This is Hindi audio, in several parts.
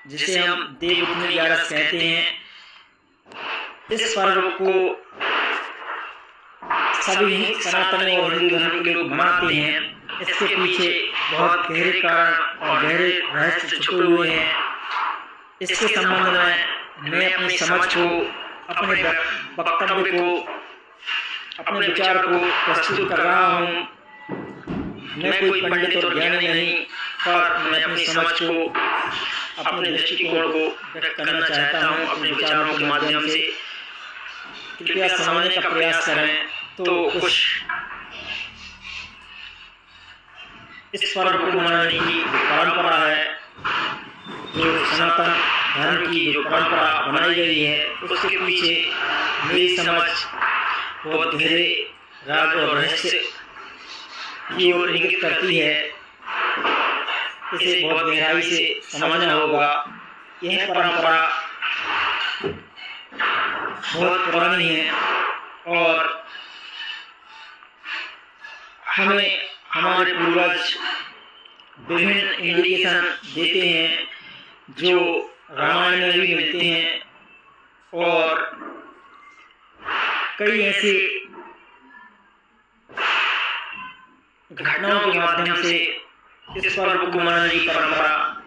जिसे हम देवउठनी ग्यारस कहते हैं। इस पर्व को सभी सनातनी और हिंदू धर्म के लोग मनाते हैं। इसके पीछे बहुत गहरे कारण और गहरे रहस्य छुपे हुए हैं। इसके संबंध में मैं अपनी समझ को, अपने वक्तव्य को, अपने विचार को प्रस्तुत कर रहा हूँ। मैं कोई पंडित और ज्ञानी नहीं, पर मैं अपनी समझ को, अपने दृष्टिकोण को व्यक्त करना चाहता हूँ अपने विचारों के माध्यम से। कृपया समझने का प्रयास करें तो कुछ इस पर्व को मनाने की परंपरा है, जो सनातन धर्म की जो परंपरा बनाई गई है, उसके पीछे मेरी समझ बहुत गहरे राज और रहस्य की ओर इंगित करती है। इसे बहुत गहराई से समझना होगा। यह परंपरा बहुत पुरानी है और हमें हमारे पूर्वज विभिन्न इंडिकेशन देते हैं, जो रामायण में भी मिलते हैं और कई ऐसे घटनाओं के माध्यम से इस पर्व को मनाने की परंपरा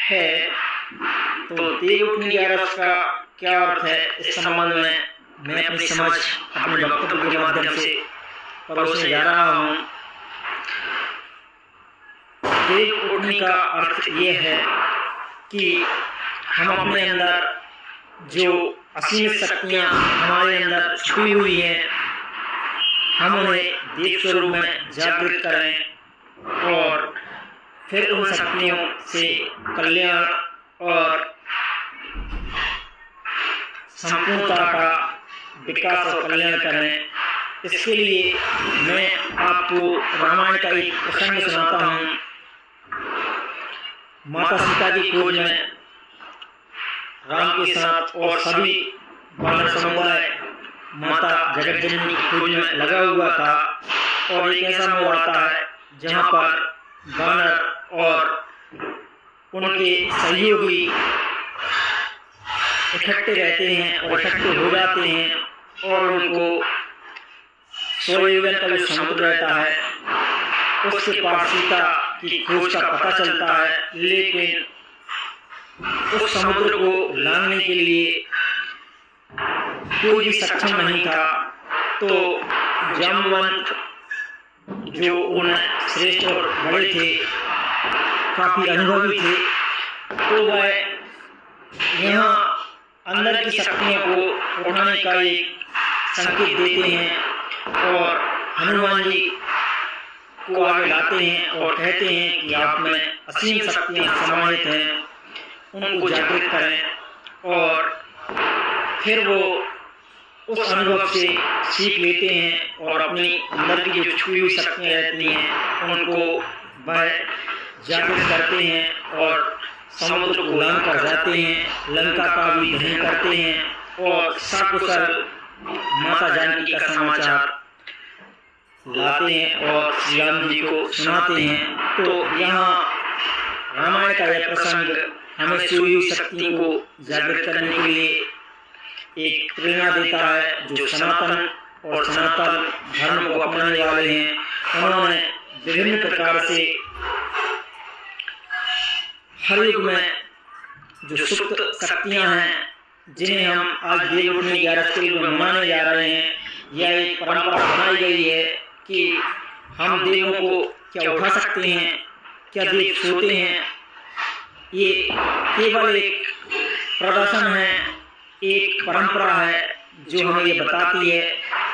है। तो देवउठनी ग्यारस का क्या अर्थ है, इस संबंध में मैं अपनी समझ, अपने वक्तव्य के माध्यम से परोसने जा रहा हूँ। देवउठनी का अर्थ ये है कि हम अपने अंदर जो असीमित शक्तियाँ हमारे अंदर छुपी हुई हैं, हम उन्हें देव स्वरूप में जागृत करें और फिर उन शक्तियों से कल्याण और संपूर्णता का विकास और कल्याण करें। इसके लिए मैं आपको रामायण का एक प्रसंग सुनाता हूँ। माता सीता की खोज में राम के साथ और सभी वानर समुदाय माता जगतजननी की खोज में लगा हुआ था। और एक ऐसा मोड़ आता है जहाँ पर वानर और उनके सहयोगी इकट्ठे रहते हैं और इकट्ठे हो जाते हैं और उनको स्वयं का जो समुद्र रहता है उसके पार सीता की खोज का पता चलता है, लेकिन उस समुद्र को लांघने के लिए कोई भी सक्षम नहीं था। तो जामवंत जो उन श्रेष्ठ और बड़े थे, काफी अनुभवी थे, तो वह यहाँ अंदर की शक्तियों को उठाने का एक संकेत देते हैं और हनुमान जी को आगे लाते हैं और कहते हैं कि आप में असीम शक्तियाँ समाहित हैं, उनको जागृत करें। और फिर वो उस अनुभव से सीख लेते हैं और अपनी अंदर की जो छुपी हुई शक्तियाँ रहती हैं उनको वह जागृत करते हैं और समुद्र को लांघ कर जाते हैं, लंका का भी दहन करते हैं और सकुशल माता जानकी का समाचार लाते हैं और श्री राम जी को सुनाते हैं। तो यहाँ रामायण का यह प्रसंग हमें छुपी हुई शक्ति को जागृत करने के लिए एक प्रेरणा देता है। जो सनातन और सनातन धर्म को अपनाने वाले हैं, उन्होंने विभिन्न प्रकार से हर युग में जो सुप्त शक्तियाँ हैं, जिन्हें हम आज देवउठनी ग्यारस के रूप में मनाने जा रहे हैं, यह एक परंपरा बनाई गई है कि हम देवों को क्या उठा सकते हैं, क्या देव सोते हैं। ये केवल एक प्रदर्शन है, एक परंपरा है जो हमें ये बताती है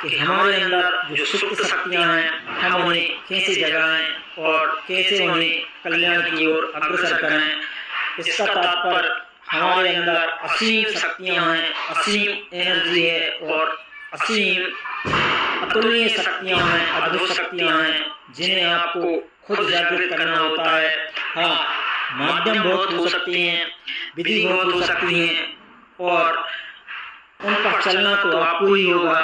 कि हमारे अंदर जो सुप्त शक्तियाँ हैं, हम उन्हें कैसे जगाएं और कैसे उन्हें कल्याण की ओर अग्रसर करें। इसका तात्पर्य हमारे अंदर असीम शक्तियाँ हैं, असीम एनर्जी है और असीम अतुलनीय शक्तियाँ हैं, अद्भुत शक्तियाँ हैं, जिन्हें आपको खुद जागृत करना होता है। हाँ, माध्यम बहुत हो सकती हैं, विधि बहुत हो सकती हैं और उन पर चलना तो आपको ही होगा,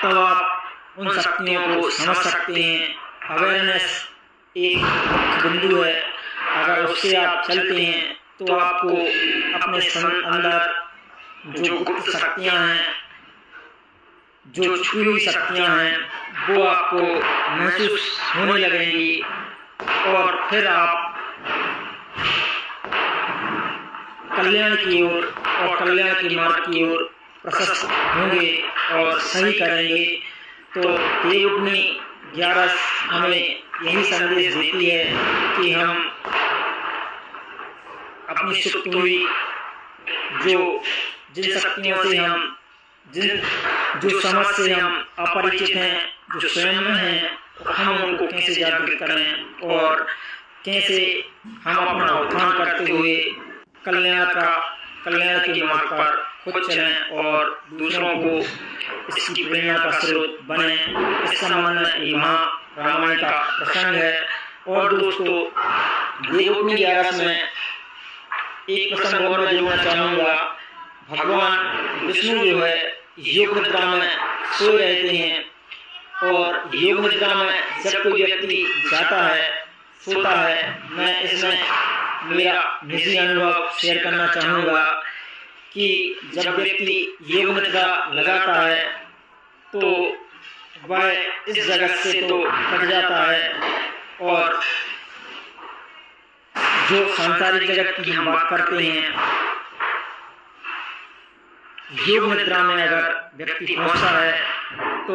तब आप उन शक्तियों को समझ सकते हैं। अवेयरनेस एक बिंदु है, अगर उससे आप चलते हैं तो आपको अपने अंदर जो गुप्त शक्तियाँ हैं, जो छुपी हुई शक्तियाँ हैं, वो आपको महसूस होने लगेंगी और फिर आप कल्याण की ओर और कल्याण के मार्ग की ओर प्रशस्त होंगे और सही करेंगे। तो देवउठनी 11 हमें यही संदेश देती है कि हम अपनी सुप्त हुई जिन शक्तियों से जो समझ से हम अपरिचित हैं, जो स्वयं में हैं, हम उनको कैसे जागृत करें और कैसे हम अपना उत्थान करते हुए कल्याण के मार्ग पर खुद चलें और दूसरों को इसकी प्रेरणा का स्रोत बने। इस संबंध में महारामायण का प्रसंग है। और दोस्तों, देवउठनी 11 में एक प्रसंग और मैं जोड़ना चाहूँगा। भगवान विष्णु जो है योग निद्रा में सो रहते हैं और योग निद्रा में जब कोई व्यक्ति जाता है, सोता है, मैं इसमें मेरा निजी अनुभव शेयर करना चाहूँगा कि जब व्यक्ति योग निद्रा लगाता है तो वह इस जगत से तो कट जाता है और जो सांसारिक जगत की हम बात करते हैं, योग निद्रा में अगर व्यक्ति पहुंचता है तो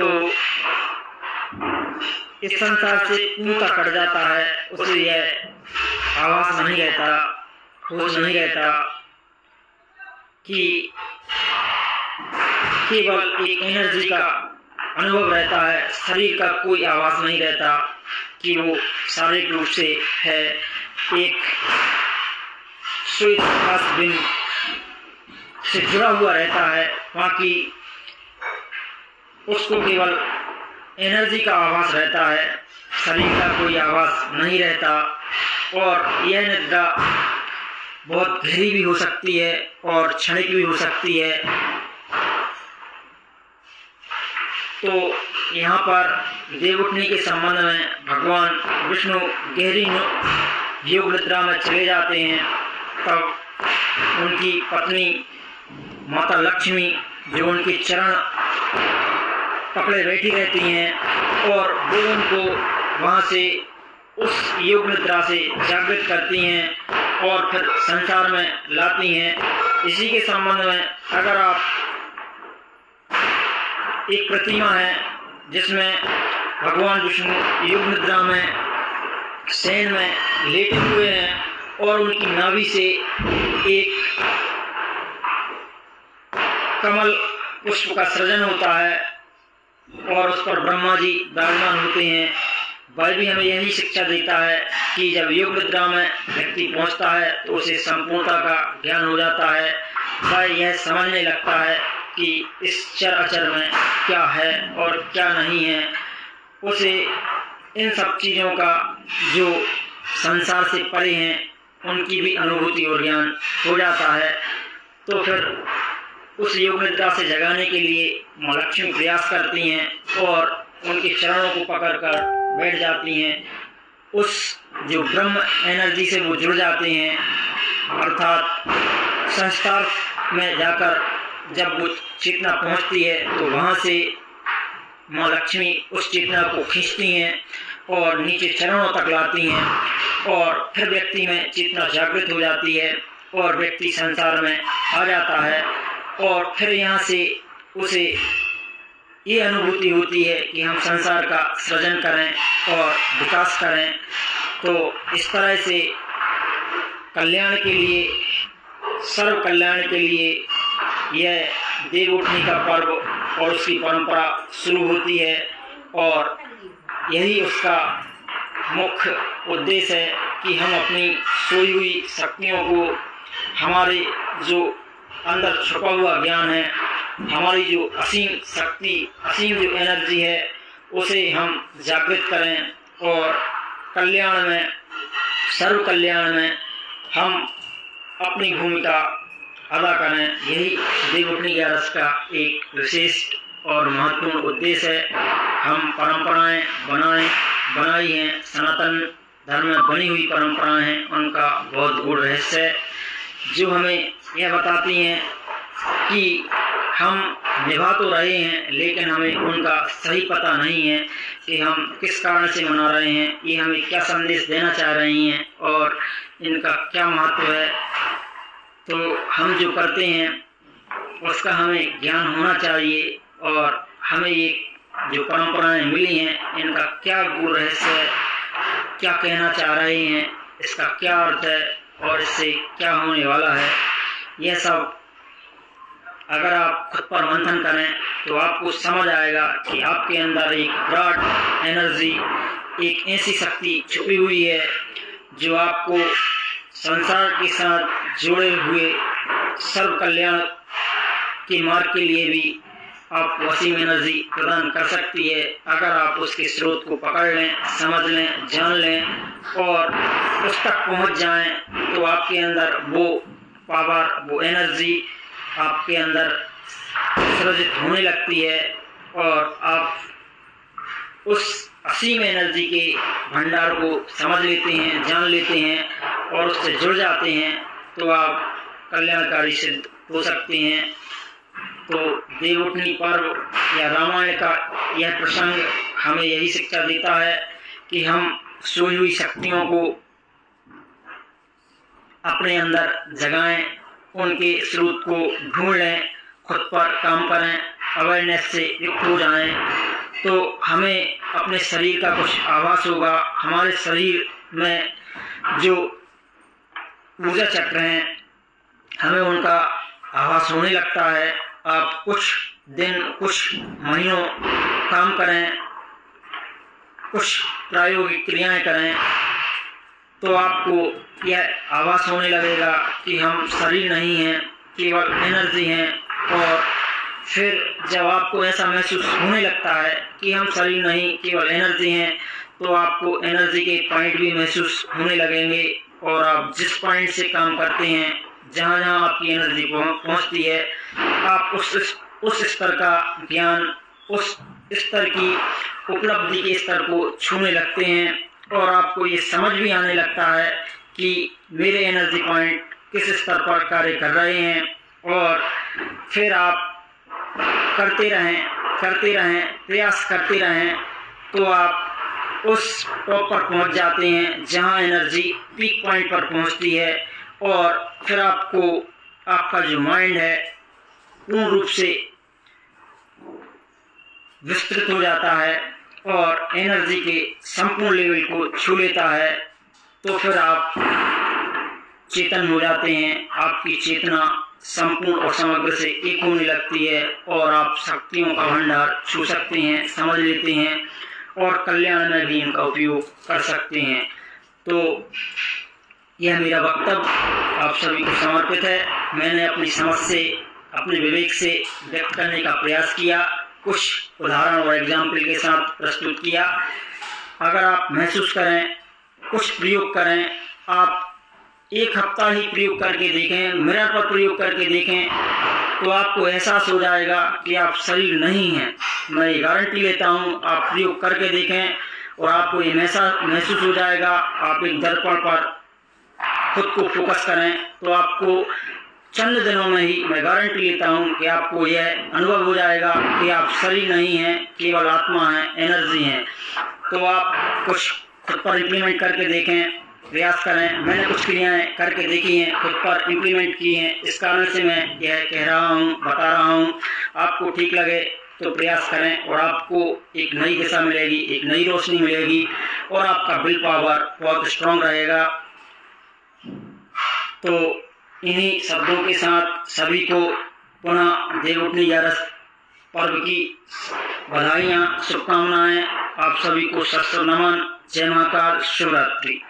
इस संसार से पूर्णतः कट जाता है। उसे यह आवाज नहीं रहता, होश नहीं रहता कि केवल एक एनर्जी का अनुभव रहता है, शरीर का कोई आवाज नहीं रहता कि वो शारीरिक रूप से है। एक श्वेत आकाश बिंब से जुड़ा हुआ रहता है, बाकी उसको केवल एनर्जी का आवाज रहता है, शरीर का कोई आवाज नहीं रहता। और यह निद्रा बहुत गहरी भी हो सकती है और क्षणिक भी हो सकती है। तो यहाँ पर देवउठनी के संबंध में भगवान विष्णु गहरी योग निद्रा में चले जाते हैं, तब उनकी पत्नी माता लक्ष्मी जो उनके चरण पकड़े बैठी रहती हैं और वो उनको वहाँ से उस योग निद्रा से जागृत करती हैं और फिर संसार में लाती हैं। इसी के संबंध में अगर आप एक प्रतिमा है जिसमें भगवान विष्णु योग निद्रा में शयन में लेटे हुए हैं और उनकी नाभि से एक कमल पुष्प का सृजन होता है और उस पर ब्रह्मा जी विराजमान होते हैं। वह भी हमें यही शिक्षा देता है कि जब योग निद्रा में व्यक्ति पहुंचता है तो उसे संपूर्णता का ज्ञान हो जाता है। वह यह समझने लगता है कि इस चर अचर में क्या है और क्या नहीं है। उसे इन सब चीज़ों का जो संसार से परे हैं उनकी भी अनुभूति और ज्ञान हो जाता है। तो फिर उस योग निद्रा से जगाने के लिए माँ लक्ष्मी प्रयास करती हैं और उनके चरणों को पकड़कर बैठ जाती हैं। उस जो ब्रह्म एनर्जी से वो जुड़ जाते हैं, अर्थात संस्कार में जाकर जब वो चेतना पहुंचती है तो वहाँ से माँ लक्ष्मी उस चेतना को खींचती हैं और नीचे चरणों तक लाती हैं और फिर व्यक्ति में चेतना जागृत हो जाती है और व्यक्ति संसार में आ जाता है। और फिर यहाँ से उसे ये अनुभूति होती है कि हम संसार का सृजन करें और विकास करें। तो इस तरह से कल्याण के लिए, सर्व कल्याण के लिए यह देवउठनी का पर्व और उसकी परंपरा शुरू होती है और यही उसका मुख्य उद्देश्य है कि हम अपनी सोई हुई शक्तियों को, हमारे जो अंदर छुपा हुआ ज्ञान है, हमारी जो असीम शक्ति, असीम जो एनर्जी है, उसे हम जागृत करें और कल्याण में, सर्व कल्याण में हम अपनी भूमिका अदा करें। यही देवउठनी 11 का एक विशेष और महत्वपूर्ण उद्देश्य है। हम परंपराएं बनाई हैं, सनातन धर्म में बनी हुई परंपराएं हैं, उनका बहुत गूढ़ रहस्य है। जो हमें यह बताती हैं कि हम निभा तो रहे हैं, लेकिन हमें उनका सही पता नहीं है कि हम किस कारण से मना रहे हैं, ये हमें क्या संदेश देना चाह रही हैं और इनका क्या महत्व है। तो हम जो करते हैं उसका हमें ज्ञान होना चाहिए और हमें ये जो परंपराएं मिली हैं इनका क्या गूढ़ रहस्य है, क्या कहना चाह रहे हैं, इसका क्या अर्थ है और इससे क्या होने वाला है, यह सब अगर आप खुद पर मंथन करें तो आपको समझ आएगा कि आपके अंदर एक विराट एनर्जी, एक ऐसी शक्ति छुपी हुई है जो आपको संसार के साथ जुड़े हुए सर्व कल्याण के मार्ग के लिए भी आपको असीम एनर्जी प्रदान कर सकती है, अगर आप उसके स्रोत को पकड़ लें, समझ लें, जान लें और उस तक पहुंच जाएं। तो आपके अंदर वो पावर, वो एनर्जी आपके अंदर सृजित होने लगती है और आप उस असीम एनर्जी के भंडार को समझ लेते हैं, जान लेते हैं और उससे जुड़ जाते हैं। तो आप कल्याणकारी सिद्ध हो सकते हैं। तो देवउठनी पर्व या रामायण का यह प्रसंग हमें यही शिक्षा देता है कि हम सोई हुई शक्तियों को अपने अंदर जगाएं, उनके स्रोत को ढूंढ लें, खुद पर काम करें, अवेयरनेस से युक्त हो जाएं। तो हमें अपने शरीर का कुछ आभास होगा, हमारे शरीर में जो ऊर्जा चक्र हैं हमें उनका आभास होने लगता है। आप कुछ दिन, कुछ महीनों काम करें, कुछ प्रायोगिक क्रियाएं करें तो आपको यह आभास होने लगेगा कि हम शरीर नहीं हैं, केवल एनर्जी हैं। और फिर जब आपको ऐसा महसूस होने लगता है कि हम शरीर नहीं, केवल एनर्जी हैं, तो आपको एनर्जी के पॉइंट भी महसूस होने लगेंगे और आप जिस पॉइंट से काम करते हैं, जहाँ जहाँ आपकी एनर्जी पहुँचती है, आप उस स्तर का ज्ञान, उस स्तर की उपलब्धि के स्तर को छूने लगते हैं और आपको ये समझ भी आने लगता है कि मेरे एनर्जी पॉइंट किस स्तर पर कार्य कर रहे हैं। और फिर आप करते रहें, प्रयास करते रहें तो आप उस टॉप पर पहुंच जाते हैं जहां एनर्जी पीक पॉइंट पर पहुंचती है और फिर आपका जो माइंड है पूर्ण रूप से विस्तृत हो जाता है और एनर्जी के संपूर्ण लेवल को छू लेता है। तो फिर आप चेतन हो जाते हैं, आपकी चेतना संपूर्ण और समग्र से एक होने लगती है और आप शक्तियों का भंडार छू सकते हैं, समझ लेते हैं और कल्याण में भी इनका उपयोग कर सकते हैं। तो यह मेरा वक्तव्य आप सभी को समर्पित है। मैंने अपनी समझ से, अपने विवेक से व्यक्त करने का प्रयास किया, कुछ उदाहरण और एग्जाम्पल के साथ प्रस्तुत किया। अगर आप महसूस करें, कुछ प्रयोग करें, आप एक हफ्ता ही प्रयोग करके देखें, मिरर पर प्रयोग करके देखें तो आपको एहसास हो जाएगा कि आप शरीर नहीं हैं। मैं ये गारंटी लेता हूँ, आप प्रयोग करके देखें और आपको ये महसूस हो जाएगा। आप एक दर्पण पर खुद को फोकस करें तो आपको चंद दिनों में ही, मैं गारंटी लेता हूँ कि आपको यह अनुभव हो जाएगा कि आप शरीर नहीं हैं, केवल आत्मा है, एनर्जी है। तो आप कुछ खुद पर इम्प्लीमेंट करके देखें, प्रयास करें। मैंने कुछ क्रियाएं करके देखी हैं, खुद पर इम्प्लीमेंट की हैं, इस कारण से मैं यह कह रहा हूँ, बता रहा हूँ। आपको ठीक लगे तो प्रयास करें और आपको एक नई दिशा मिलेगी, एक नई रोशनी मिलेगी और आपका विल पावर बहुत स्ट्रांग रहेगा। तो इन्हीं शब्दों के साथ सभी को पुनः देवउठनी ग्यारस पर्व की बधाइयाँ, शुभकामनाएं। आप सभी को सत नमन। जय महाकाल। शिवरात्रि।